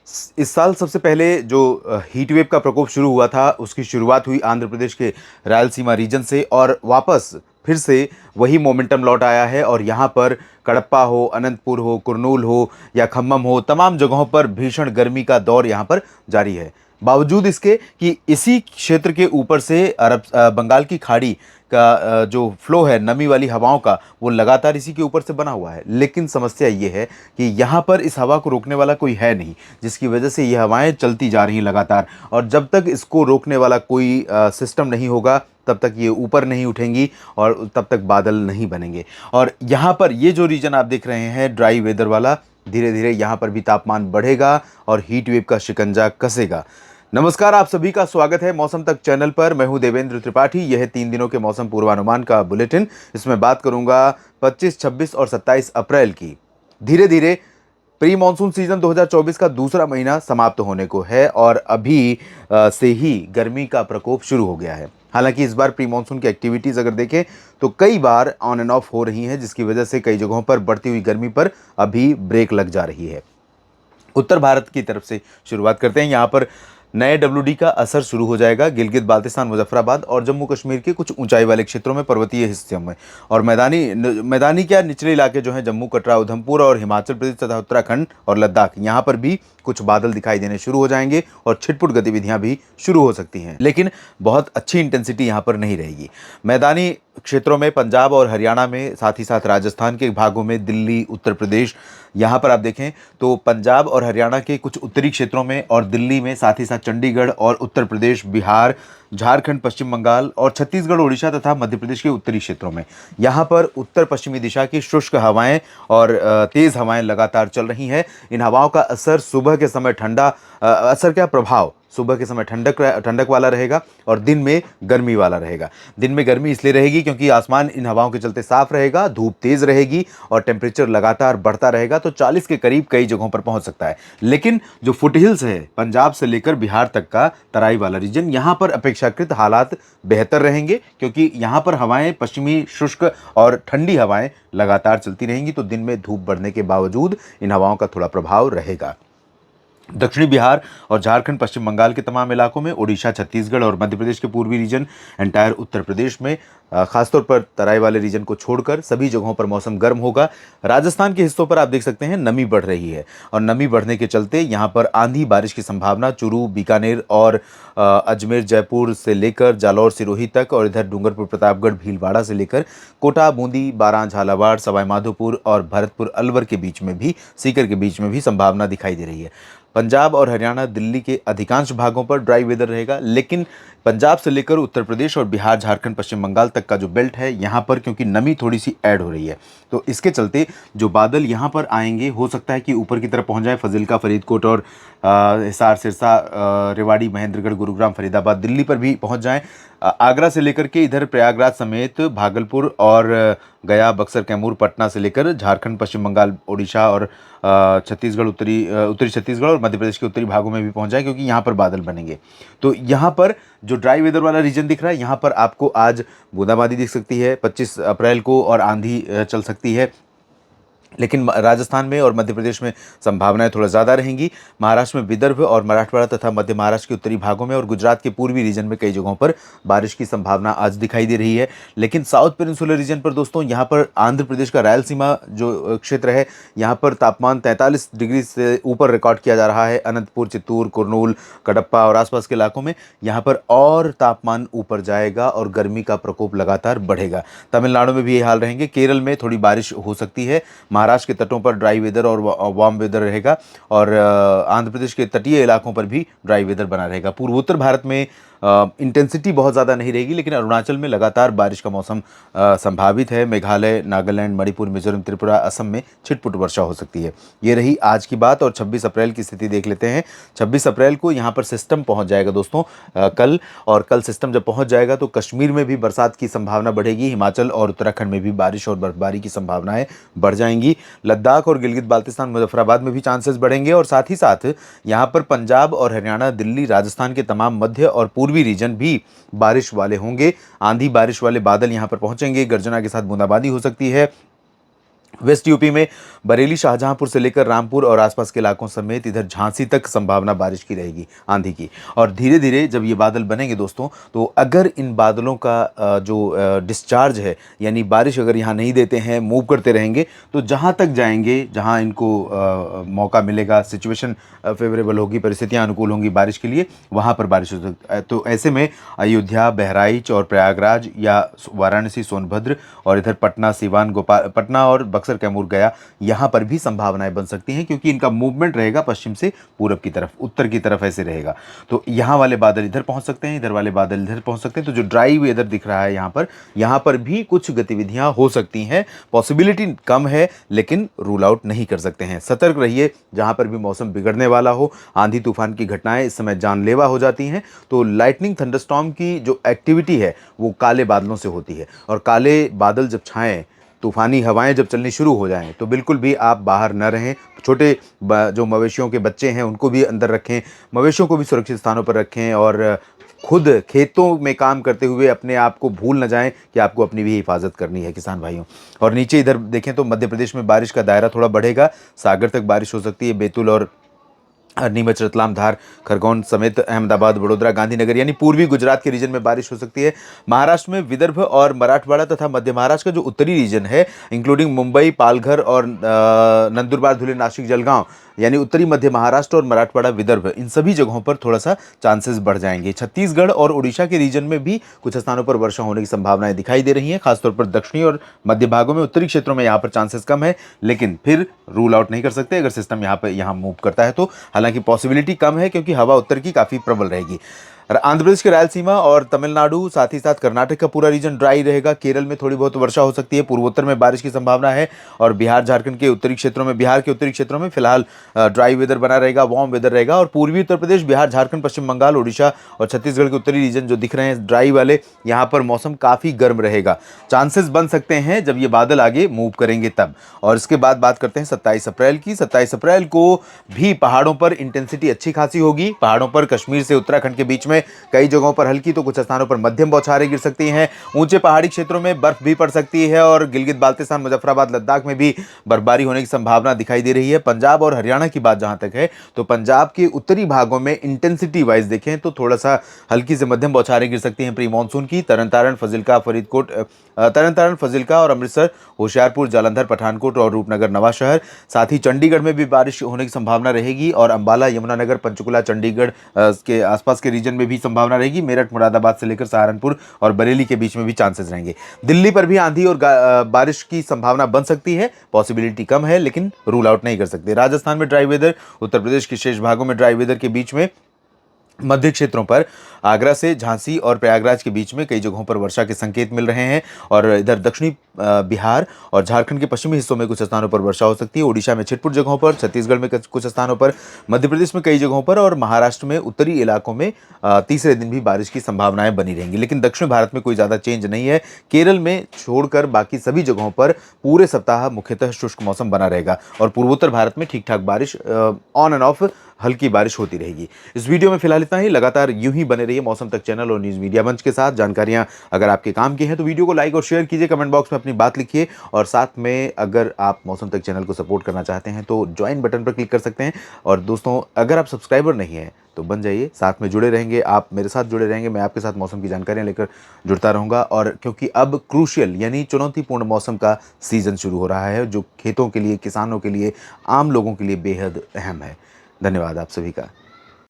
इस साल सबसे पहले जो हीट वेव का प्रकोप शुरू हुआ था, उसकी शुरुआत हुई आंध्र प्रदेश के रायलसीमा रीजन से और वापस फिर से वही मोमेंटम लौट आया है। और यहाँ पर कड़प्पा हो, अनंतपुर हो, कुरनूल हो या खम्मम हो, तमाम जगहों पर भीषण गर्मी का दौर यहाँ पर जारी है। बावजूद इसके कि इसी क्षेत्र के ऊपर से बंगाल की खाड़ी का जो फ्लो है नमी वाली हवाओं का, वो लगातार इसी के ऊपर से बना हुआ है। लेकिन समस्या ये है कि यहाँ पर इस हवा को रोकने वाला कोई है नहीं, जिसकी वजह से ये हवाएं चलती जा रही हैं लगातार। और जब तक इसको रोकने वाला कोई सिस्टम नहीं होगा, तब तक ये ऊपर नहीं उठेंगी और तब तक बादल नहीं बनेंगे। और यहाँ पर ये जो रीजन आप देख रहे हैं ड्राई वेदर वाला, धीरे धीरे यहाँ पर भी तापमान बढ़ेगा और हीट वेव का शिकंजा कसेगा। नमस्कार, आप सभी का स्वागत है मौसम तक चैनल पर। मैं हूं देवेंद्र त्रिपाठी। यह है 3 दिनों के मौसम पूर्वानुमान का बुलेटिन। इसमें बात करूंगा 25, 26 और 27 अप्रैल की। धीरे धीरे प्री मानसून सीजन 2024 का दूसरा महीना समाप्त होने को है और अभी से ही गर्मी का प्रकोप शुरू हो गया है। हालांकि इस बार प्री मानसून की एक्टिविटीज़ अगर देखें तो कई बार ऑन एंड ऑफ हो रही हैं, जिसकी वजह से कई जगहों पर बढ़ती हुई गर्मी पर अभी ब्रेक लग जा रही है। उत्तर भारत की तरफ से शुरुआत करते हैं। यहाँ पर नए डब्ल्यूडी का असर शुरू हो जाएगा गिलगित बाल्टिस्तान, मुजफ्फराबाद और जम्मू कश्मीर के कुछ ऊंचाई वाले क्षेत्रों में, पर्वतीय हिस्सों में। और मैदानी क्या निचले इलाके जो हैं जम्मू, कटरा, उधमपुर और हिमाचल प्रदेश तथा उत्तराखंड और लद्दाख, यहाँ पर भी कुछ बादल दिखाई देने शुरू हो जाएंगे और छिटपुट गतिविधियां भी शुरू हो सकती हैं। लेकिन बहुत अच्छी इंटेंसिटी यहाँ पर नहीं रहेगी। मैदानी क्षेत्रों में पंजाब और हरियाणा में, साथ ही साथ राजस्थान के भागों में, दिल्ली, उत्तर प्रदेश, यहाँ पर आप देखें तो पंजाब और हरियाणा के कुछ उत्तरी क्षेत्रों में और दिल्ली में, साथ ही साथ चंडीगढ़ और उत्तर प्रदेश, बिहार, झारखंड, पश्चिम बंगाल और छत्तीसगढ़, उड़ीसा तथा मध्य प्रदेश के उत्तरी क्षेत्रों में यहाँ पर उत्तर पश्चिमी दिशा की शुष्क हवाएं और तेज़ हवाएं लगातार चल रही हैं। इन हवाओं का असर सुबह के समय प्रभाव सुबह के समय ठंडक वाला रहेगा और दिन में गर्मी वाला रहेगा। दिन में गर्मी इसलिए रहेगी क्योंकि आसमान इन हवाओं के चलते साफ रहेगा, धूप तेज रहेगी और टेम्परेचर लगातार बढ़ता रहेगा, तो 40 के करीब कई जगहों पर पहुंच सकता है। लेकिन जो फुटहिल्स है, पंजाब से लेकर बिहार तक का तराई वाला रीजन, यहाँ पर अपेक्षाकृत हालात बेहतर रहेंगे क्योंकि यहाँ पर हवाएं पश्चिमी शुष्क और ठंडी हवाएं लगातार चलती रहेंगी, तो दिन में धूप बढ़ने के बावजूद इन हवाओं का थोड़ा प्रभाव रहेगा। दक्षिणी बिहार और झारखंड, पश्चिम बंगाल के तमाम इलाकों में, उड़ीसा, छत्तीसगढ़ और मध्य प्रदेश के पूर्वी रीजन, एंटायर उत्तर प्रदेश में, खासतौर पर तराई वाले रीजन को छोड़कर सभी जगहों पर मौसम गर्म होगा। राजस्थान के हिस्सों पर आप देख सकते हैं नमी बढ़ रही है और नमी बढ़ने के चलते यहाँ पर आंधी बारिश की संभावना चूरू, बीकानेर और अजमेर, जयपुर से लेकर जालौर, सिरोही तक और इधर डूंगरपुर, प्रतापगढ़, भीलवाड़ा से लेकर कोटा, बूंदी, बारां, झालावाड़, सवाई माधोपुर और भरतपुर, अलवर के बीच में भी, सीकर के बीच में भी संभावना दिखाई दे रही है। पंजाब और हरियाणा, दिल्ली के अधिकांश भागों पर ड्राई वेदर रहेगा, लेकिन पंजाब से लेकर उत्तर प्रदेश और बिहार, झारखंड, पश्चिम बंगाल तक का जो बेल्ट है, यहाँ पर क्योंकि नमी थोड़ी सी ऐड हो रही है, तो इसके चलते जो बादल यहाँ पर आएंगे, हो सकता है कि ऊपर की तरफ पहुँच जाए, फजिल्का, फरीदकोट और हिसार, सिरसा, रेवाड़ी, महेंद्रगढ़, गुरुग्राम, फरीदाबाद, दिल्ली पर भी पहुँच जाएँ। आगरा से लेकर के इधर प्रयागराज समेत भागलपुर और गया, बक्सर, कैमूर, पटना से लेकर झारखंड, पश्चिम बंगाल, ओडिशा और छत्तीसगढ़, उत्तरी छत्तीसगढ़ और मध्य प्रदेश के उत्तरी भागों में भी पहुंच जाए क्योंकि यहाँ पर बादल बनेंगे। तो यहाँ पर जो ड्राई वेदर वाला रीजन दिख रहा है, यहाँ पर आपको आज बूंदाबांदी दिख सकती है 25 अप्रैल को और आंधी चल सकती है। लेकिन राजस्थान में और मध्य प्रदेश में संभावनाएं थोड़ा ज़्यादा रहेंगी। महाराष्ट्र में विदर्भ और मराठवाड़ा तथा मध्य महाराष्ट्र के उत्तरी भागों में और गुजरात के पूर्वी रीजन में कई जगहों पर बारिश की संभावना आज दिखाई दे रही है। लेकिन साउथ पेनिनसुलर रीजन पर दोस्तों, यहाँ पर आंध्र प्रदेश का रायलसीमा जो क्षेत्र है, यहाँ पर तापमान 43 डिग्री से ऊपर रिकॉर्ड किया जा रहा है। अनंतपुर, चित्तूर, कुरनूल, कडप्पा और आसपास के इलाकों में यहाँ पर और तापमान ऊपर जाएगा और गर्मी का प्रकोप लगातार बढ़ेगा। तमिलनाडु में भी ये हाल रहेंगे। केरल में थोड़ी बारिश हो सकती है। महाराष्ट्र के तटों पर ड्राई वेदर और वार्म वेदर रहेगा और आंध्र प्रदेश के तटीय इलाकों पर भी ड्राई वेदर बना रहेगा। पूर्वोत्तर भारत में इंटेंसिटी बहुत ज़्यादा नहीं रहेगी, लेकिन अरुणाचल में लगातार बारिश का मौसम संभावित है। मेघालय, नागालैंड, मणिपुर, मिजोरम, त्रिपुरा, असम में छिटपुट वर्षा हो सकती है। ये रही आज की बात और 26 अप्रैल की स्थिति देख लेते हैं। 26 अप्रैल को यहाँ पर सिस्टम पहुँच जाएगा दोस्तों कल, और कल सिस्टम जब पहुँच जाएगा तो कश्मीर में भी बरसात की संभावना बढ़ेगी। हिमाचल और उत्तराखंड में भी बारिश और बर्फबारी की संभावनाएं बढ़ जाएंगी। लद्दाख और गिलगित बाल्टिस्तान, मुजफ्फराबाद में भी चांसेस बढ़ेंगे और साथ ही साथ यहाँ पर पंजाब और हरियाणा, दिल्ली, राजस्थान के तमाम मध्य और पूर्वी रीजन भी बारिश वाले होंगे। आंधी बारिश वाले बादल यहां पर पहुंचेंगे, गर्जना के साथ बूंदाबांदी हो सकती है। वेस्ट यूपी में बरेली, शाहजहांपुर से लेकर रामपुर और आसपास के इलाकों समेत इधर झांसी तक संभावना बारिश की रहेगी, आंधी की। और धीरे धीरे जब ये बादल बनेंगे दोस्तों, तो अगर इन बादलों का जो डिस्चार्ज है, यानी बारिश अगर यहाँ नहीं देते हैं, मूव करते रहेंगे, तो जहाँ तक जाएंगे, जहाँ इनको मौका मिलेगा, सिचुएशन फेवरेबल होगी, परिस्थितियाँ अनुकूल होंगी बारिश के लिए, वहाँ पर बारिश हो सकती है। तो ऐसे में अयोध्या, बहराइच और प्रयागराज या वाराणसी, सोनभद्र और इधर पटना, सीवान, पटना और बक्सर, कैमूर, गया, यहाँ पर भी संभावनाएं बन सकती हैं, क्योंकि इनका मूवमेंट रहेगा पश्चिम से पूरब की तरफ, उत्तर की तरफ ऐसे रहेगा। तो यहाँ वाले बादल इधर पहुँच सकते हैं, इधर वाले बादल इधर पहुँच सकते हैं। तो जो ड्राई वेदर दिख रहा है यहाँ पर भी कुछ गतिविधियाँ हो सकती हैं। पॉसिबिलिटी कम है, लेकिन रूल आउट नहीं कर सकते हैं। सतर्क रहिए, जहाँ पर भी मौसम बिगड़ने वाला हो, आंधी तूफान की घटनाएं इस समय जानलेवा हो जाती हैं। तो लाइटनिंग, थंडरस्टॉर्म की जो एक्टिविटी है वो काले बादलों से होती है, और काले बादल जब छाएं, तूफ़ानी हवाएं जब चलनी शुरू हो जाएं, तो बिल्कुल भी आप बाहर न रहें। छोटे जो मवेशियों के बच्चे हैं उनको भी अंदर रखें, मवेशियों को भी सुरक्षित स्थानों पर रखें, और खुद खेतों में काम करते हुए अपने आप को भूल न जाएं कि आपको अपनी भी हिफाजत करनी है, किसान भाइयों। और नीचे इधर देखें तो मध्य प्रदेश में बारिश का दायरा थोड़ा बढ़ेगा, सागर तक बारिश हो सकती है, बैतूल और नीमच, रतलाम, धार, खरगोन समेत अहमदाबाद, वडोदरा, गांधीनगर यानी पूर्वी गुजरात के रीजन में बारिश हो सकती है। महाराष्ट्र में विदर्भ और मराठवाड़ा तथा मध्य महाराष्ट्र का जो उत्तरी रीजन है, इंक्लूडिंग मुंबई, पालघर और नंदुरबार, धुले, नासिक, जलगांव, यानी उत्तरी मध्य महाराष्ट्र और मराठवाड़ा, विदर्भ, इन सभी जगहों पर थोड़ा सा चांसेस बढ़ जाएंगे। छत्तीसगढ़ और उड़ीसा के रीजन में भी कुछ स्थानों पर वर्षा होने की संभावनाएं दिखाई दे रही हैं, खासतौर पर दक्षिणी और मध्य भागों में। उत्तरी क्षेत्रों में यहाँ पर चांसेस कम है, लेकिन फिर रूल आउट नहीं कर सकते अगर सिस्टम यहाँ मूव करता है तो। हालांकि पॉसिबिलिटी कम है, क्योंकि हवा उत्तर की काफ़ी प्रबल रहेगी। आंध्र प्रदेश के रायलसीमा और तमिलनाडु, साथ ही साथ कर्नाटक का पूरा रीजन ड्राई रहेगा। केरल में थोड़ी बहुत वर्षा हो सकती है, पूर्वोत्तर में बारिश की संभावना है, और बिहार, झारखंड के उत्तरी क्षेत्रों में, बिहार के उत्तरी क्षेत्रों में फिलहाल ड्राई वेदर बना रहेगा, वार्म वेदर रहेगा। और पूर्वी उत्तर प्रदेश, बिहार, झारखंड, पश्चिम बंगाल, उड़ीसा और छत्तीसगढ़ के उत्तरी रीजन जो दिख रहे हैं ड्राई वाले, यहाँ पर मौसम काफ़ी गर्म रहेगा। चांसेस बन सकते हैं जब ये बादल आगे मूव करेंगे तब। और इसके बाद बात करते हैं 27 अप्रैल की। 27 अप्रैल को भी पहाड़ों पर इंटेंसिटी अच्छी खासी होगी। पहाड़ों पर कश्मीर से उत्तराखंड के बीच में कई जगहों पर हल्की तो कुछ स्थानों पर मध्यम बौछारें गिर सकती हैं। ऊंचे पहाड़ी क्षेत्रों में बर्फ भी पड़ सकती है, और गिलगित बाल्टिस्तान, मुजफ्फराबाद, लद्दाख में भी बर्फबारी होने की संभावना दिखाई दे रही है। पंजाब और हरियाणा की बात जहां तक है, तो पंजाब के उत्तरी भागों में इंटेंसिटी वाइज देखें तो थोड़ा सा हल्की से मध्यम बौछारें गिर सकती हैं प्री मानसून की। तरन तारण, फजिल्का और अमृतसर, होशियारपुर, जालंधर, पठानकोट और रूपनगर, नवाशहर, साथ ही चंडीगढ़ में भी बारिश होने की संभावना रहेगी, और अंबाला, यमुनानगर, पंचकुला, चंडीगढ़ के आसपास के रीजन में भी संभावना रहेगी। मेरठ, मुरादाबाद से लेकर सहारनपुर और बरेली के बीच में भी चांसेस रहेंगे। दिल्ली पर भी आंधी और बारिश की संभावना बन सकती है, पॉसिबिलिटी कम है, लेकिन रूल आउट नहीं कर सकते। राजस्थान में ड्राई वेदर, उत्तर प्रदेश के शेष भागों में ड्राई वेदर के बीच में मध्य क्षेत्रों पर आगरा से झांसी और प्रयागराज के बीच में कई जगहों पर वर्षा के संकेत मिल रहे हैं, और इधर दक्षिणी बिहार और झारखंड के पश्चिमी हिस्सों में कुछ स्थानों पर वर्षा हो सकती है। ओडिशा में छिटपुट जगहों पर, छत्तीसगढ़ में कुछ स्थानों पर, मध्य प्रदेश में कई जगहों पर, और महाराष्ट्र में उत्तरी इलाकों में तीसरे दिन भी बारिश की संभावनाएं बनी रहेंगी। लेकिन दक्षिण भारत में कोई ज़्यादा चेंज नहीं है। केरल में छोड़कर बाकी सभी जगहों पर पूरे सप्ताह मुख्यतः शुष्क मौसम बना रहेगा, और पूर्वोत्तर भारत में ठीक ठाक बारिश, ऑन एंड ऑफ हल्की बारिश होती रहेगी। इस वीडियो में फिलहाल इतना ही। लगातार यूं ही बने रहिए मौसम तक चैनल और न्यूज़ मीडिया मंच के साथ। जानकारियां अगर आपके काम की हैं तो वीडियो को लाइक और शेयर कीजिए, कमेंट बॉक्स में अपनी बात लिखिए, और साथ में अगर आप मौसम तक चैनल को सपोर्ट करना चाहते हैं तो ज्वाइन बटन पर क्लिक कर सकते हैं। और दोस्तों, अगर आप सब्सक्राइबर नहीं हैं तो बन जाइए, साथ में जुड़े रहेंगे, आप मेरे साथ जुड़े रहेंगे, मैं आपके साथ मौसम की जानकारियां लेकर जुड़ता रहूँगा। और क्योंकि अब क्रूशियल यानी चुनौतीपूर्ण मौसम का सीज़न शुरू हो रहा है, जो खेतों के लिए, किसानों के लिए, आम लोगों के लिए बेहद अहम है। धन्यवाद आप सभी का।